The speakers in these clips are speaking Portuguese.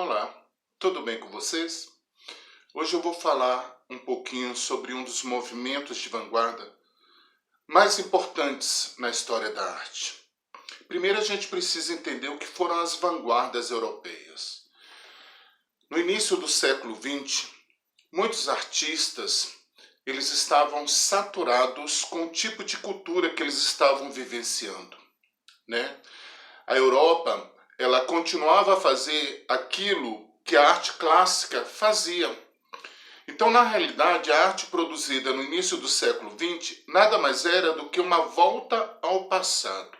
Olá, tudo bem com vocês? Hoje eu vou falar um pouquinho sobre um dos movimentos de vanguarda mais importantes na história da arte. Primeiro a gente precisa entender o que foram as vanguardas europeias. No início do século XX, muitos artistas eles estavam saturados com o tipo de cultura que eles estavam vivenciando, né? A Europa, ela continuava a fazer aquilo que a arte clássica fazia. Então, na realidade, a arte produzida no início do século XX nada mais era do que uma volta ao passado,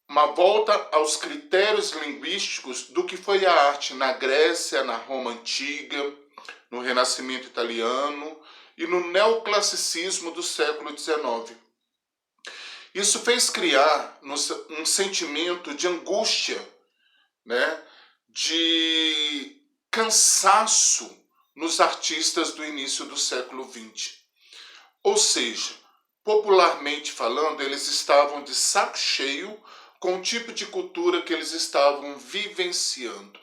uma volta aos critérios linguísticos do que foi a arte na Grécia, na Roma Antiga, no Renascimento Italiano e no neoclassicismo do século XIX. Isso fez criar um sentimento de angústia, né, de cansaço nos artistas do início do século XX. Ou seja, popularmente falando, eles estavam de saco cheio com o tipo de cultura que eles estavam vivenciando.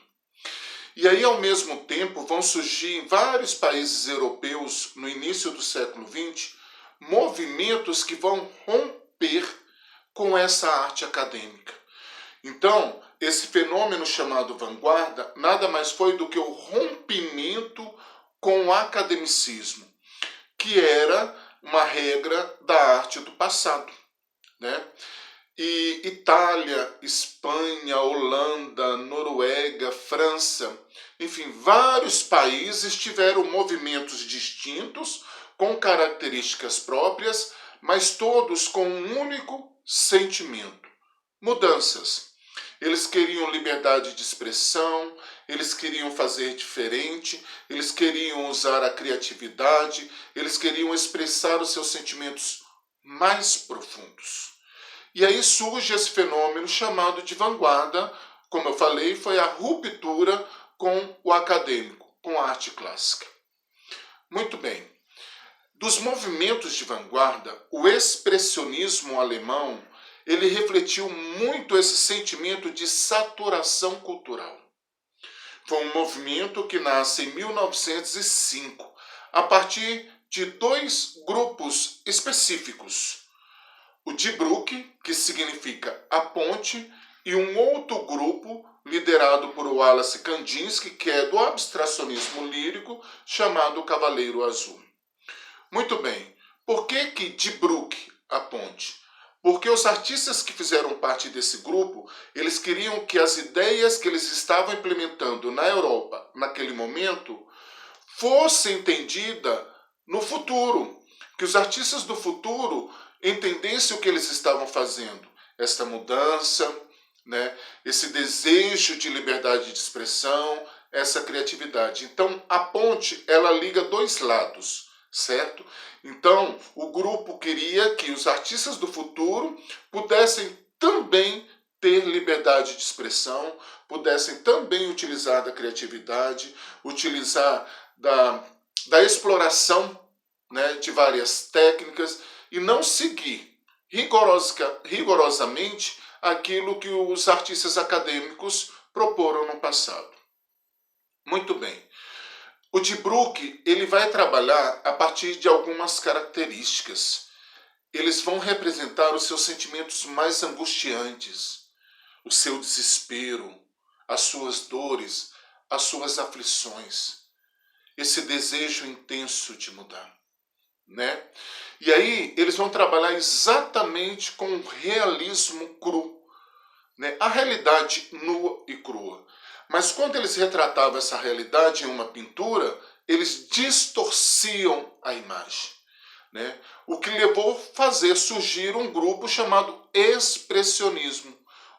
E aí, ao mesmo tempo, vão surgir em vários países europeus, no início do século XX, movimentos que vão romper com essa arte acadêmica. Então, esse fenômeno chamado vanguarda nada mais foi do que o rompimento com o academicismo, que era uma regra da arte do passado, né? E Itália, Espanha, Holanda, Noruega, França, enfim, vários países tiveram movimentos distintos, com características próprias, mas todos com um único sentimento: mudanças. Eles queriam liberdade de expressão, eles queriam fazer diferente, eles queriam usar a criatividade, eles queriam expressar os seus sentimentos mais profundos. E aí surge esse fenômeno chamado de vanguarda. Como eu falei, foi a ruptura com o acadêmico, com a arte clássica. Muito bem. Dos movimentos de vanguarda, o expressionismo alemão, ele refletiu muito esse sentimento de saturação cultural. Foi um movimento que nasce em 1905, a partir de dois grupos específicos: o Die Brücke, que significa a ponte, e um outro grupo liderado por Wallace Kandinsky, que é do abstracionismo lírico, chamado Cavaleiro Azul. Muito bem. Por que Die Brücke, a ponte? Porque os artistas que fizeram parte desse grupo, eles queriam que as ideias que eles estavam implementando na Europa, naquele momento, fossem entendidas no futuro. Que os artistas do futuro entendessem o que eles estavam fazendo. Esta mudança, né? Esse desejo de liberdade de expressão, essa criatividade. Então, a ponte, ela liga dois lados, certo? Então, o grupo queria que os artistas do futuro pudessem também ter liberdade de expressão, pudessem também utilizar da criatividade, utilizar da exploração, né, de várias técnicas, e não seguir rigorosamente aquilo que os artistas acadêmicos proporam no passado. Muito bem. O Die Brücke, ele vai trabalhar a partir de algumas características. Eles vão representar os seus sentimentos mais angustiantes, o seu desespero, as suas dores, as suas aflições, esse desejo intenso de mudar, né? E aí eles vão trabalhar exatamente com o realismo cru, né? A realidade nua e crua. Mas quando eles retratavam essa realidade em uma pintura, eles distorciam a imagem, né? O que levou a fazer surgir um grupo chamado expressionismo,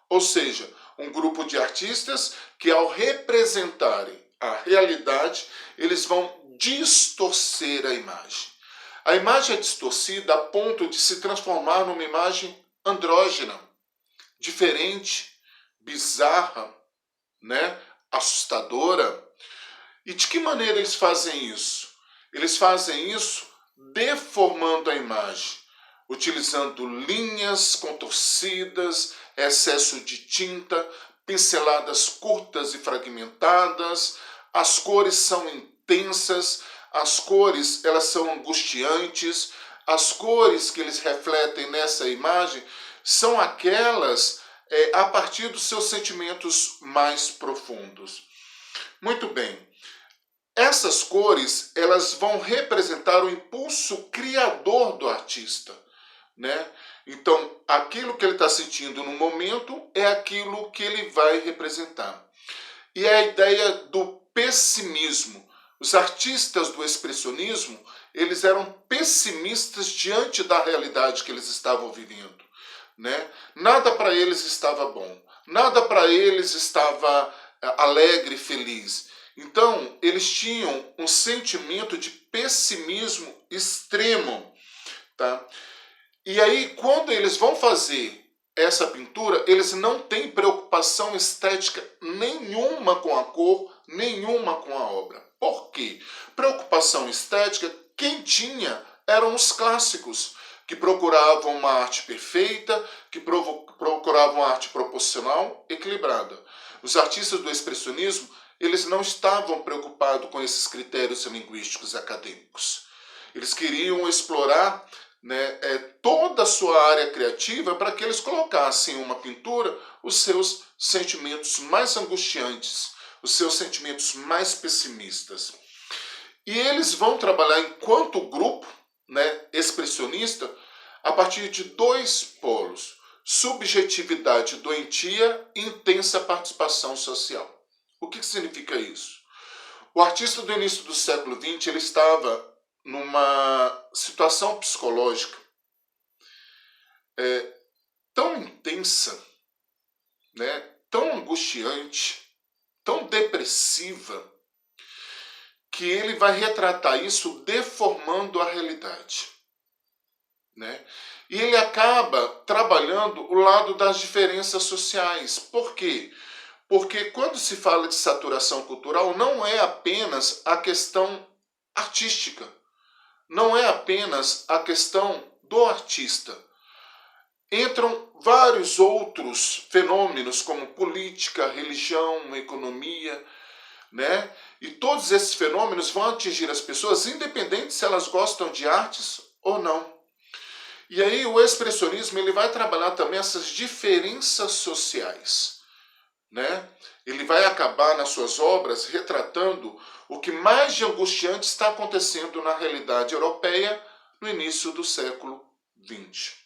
ou seja, um grupo de artistas que, ao representarem a realidade, eles vão distorcer a imagem. A imagem é distorcida a ponto de se transformar numa imagem andrógena, diferente, bizarra, né? Assustadora. E de que maneira eles fazem isso? Eles fazem isso deformando a imagem, utilizando linhas contorcidas, excesso de tinta, pinceladas curtas e fragmentadas, as cores são intensas, as cores elas são angustiantes, as cores que eles refletem nessa imagem são aquelas a partir dos seus sentimentos mais profundos. Muito bem, essas cores elas vão representar o impulso criador do artista, né? Então, aquilo que ele está sentindo no momento é aquilo que ele vai representar. E é a ideia do pessimismo. Os artistas do expressionismo, eles eram pessimistas diante da realidade que eles estavam vivendo, né? Nada para eles estava bom, nada para eles estava alegre e feliz. Então, eles tinham um sentimento de pessimismo extremo, tá? E aí, quando eles vão fazer essa pintura, eles não têm preocupação estética nenhuma com a cor, nenhuma com a obra. Por quê? Preocupação estética, quem tinha eram os clássicos, que procuravam uma arte perfeita, que procuravam uma arte proporcional, equilibrada. Os artistas do expressionismo, eles não estavam preocupados com esses critérios linguísticos acadêmicos. Eles queriam explorar, né, toda a sua área criativa para que eles colocassem em uma pintura os seus sentimentos mais angustiantes, os seus sentimentos mais pessimistas. E eles vão trabalhar enquanto grupo, né, expressionista, a partir de dois polos: subjetividade doentia e intensa participação social. O que significa isso? O artista do início do século XX ele estava numa situação psicológica tão intensa, né, tão angustiante, tão depressiva, que ele vai retratar isso deformando a realidade, né? E ele acaba trabalhando o lado das diferenças sociais. Por quê? Porque quando se fala de saturação cultural, não é apenas a questão artística, não é apenas a questão do artista. Entram vários outros fenômenos, como política, religião, economia, né? E todos esses fenômenos vão atingir as pessoas, independente se elas gostam de artes ou não. E aí o expressionismo ele vai trabalhar também essas diferenças sociais, né? Ele vai acabar nas suas obras retratando o que mais de angustiante está acontecendo na realidade europeia no início do século XX.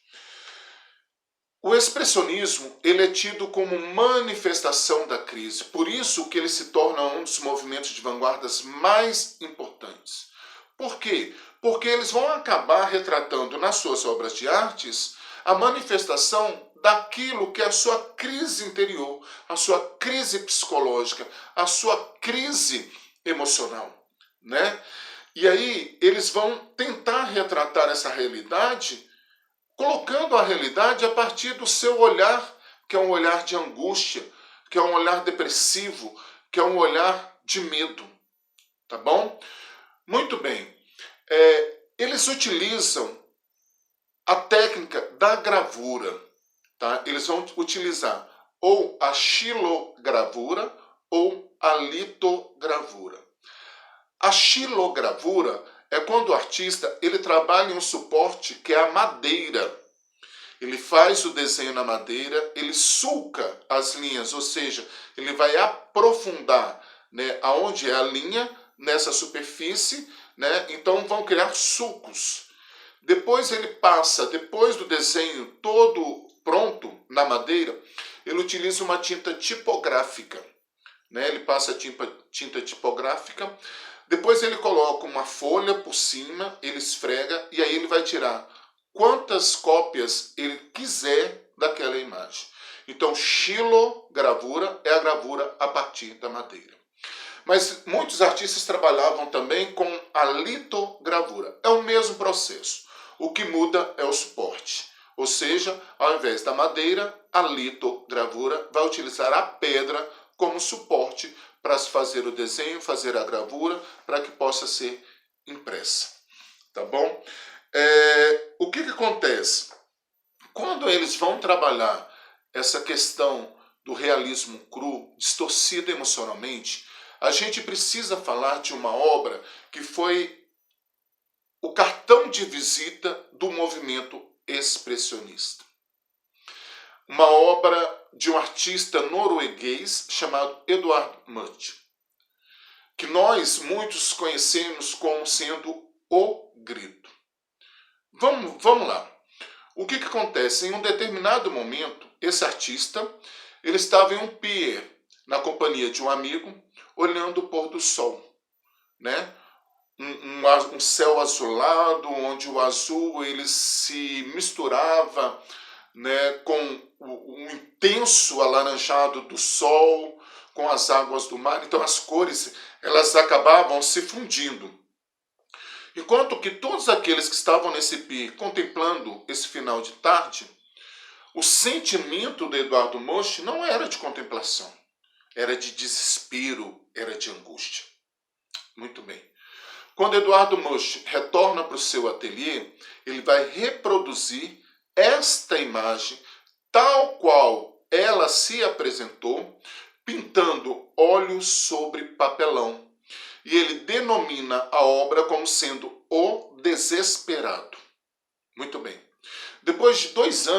O expressionismo ele é tido como manifestação da crise, por isso que ele se torna um dos movimentos de vanguardas mais importantes. Por quê? Porque eles vão acabar retratando nas suas obras de artes a manifestação daquilo que é a sua crise interior, a sua crise psicológica, a sua crise emocional, né? E aí eles vão tentar retratar essa realidade colocando a realidade a partir do seu olhar, que é um olhar de angústia, que é um olhar depressivo, que é um olhar de medo. Tá bom? Muito bem. Eles utilizam a técnica da gravura. Tá? Eles vão utilizar ou a xilogravura ou a litogravura. A xilogravura é quando o artista ele trabalha em um suporte que é a madeira. Ele faz o desenho na madeira, ele sulca as linhas, ou seja, ele vai aprofundar, né, aonde é a linha nessa superfície, né, então vão criar sulcos. Depois ele passa, depois do desenho todo pronto na madeira, ele utiliza uma tinta tipográfica, né, ele passa tinta tipográfica. Depois ele coloca uma folha por cima, ele esfrega e aí ele vai tirar quantas cópias ele quiser daquela imagem. Então, xilogravura é a gravura a partir da madeira. Mas muitos artistas trabalhavam também com a litogravura. É o mesmo processo. O que muda é o suporte. Ou seja, ao invés da madeira, a litogravura vai utilizar a pedra como suporte para se fazer o desenho, fazer a gravura, para que possa ser impressa. Tá bom? O que acontece? Quando eles vão trabalhar essa questão do realismo cru, distorcido emocionalmente, a gente precisa falar de uma obra que foi o cartão de visita do movimento expressionista. Uma obra de um artista norueguês chamado Edvard Munch, que nós muitos conhecemos como sendo o grito. Vamos lá. O que acontece? Em um determinado momento, esse artista ele estava em um pier, na companhia de um amigo, olhando o pôr do sol, né? Um céu azulado, onde o azul ele se misturava, né, com o intenso alaranjado do sol, com as águas do mar. Então as cores elas acabavam se fundindo. Enquanto que todos aqueles que estavam nesse pier contemplando esse final de tarde, o sentimento de Eduardo Munch não era de contemplação, era de desespero, era de angústia. Muito bem. Quando Eduardo Munch retorna para o seu ateliê, ele vai reproduzir esta imagem tal qual ela se apresentou, pintando olhos sobre papelão. E ele denomina a obra como sendo O Desesperado. Muito bem. Depois de 2 anos,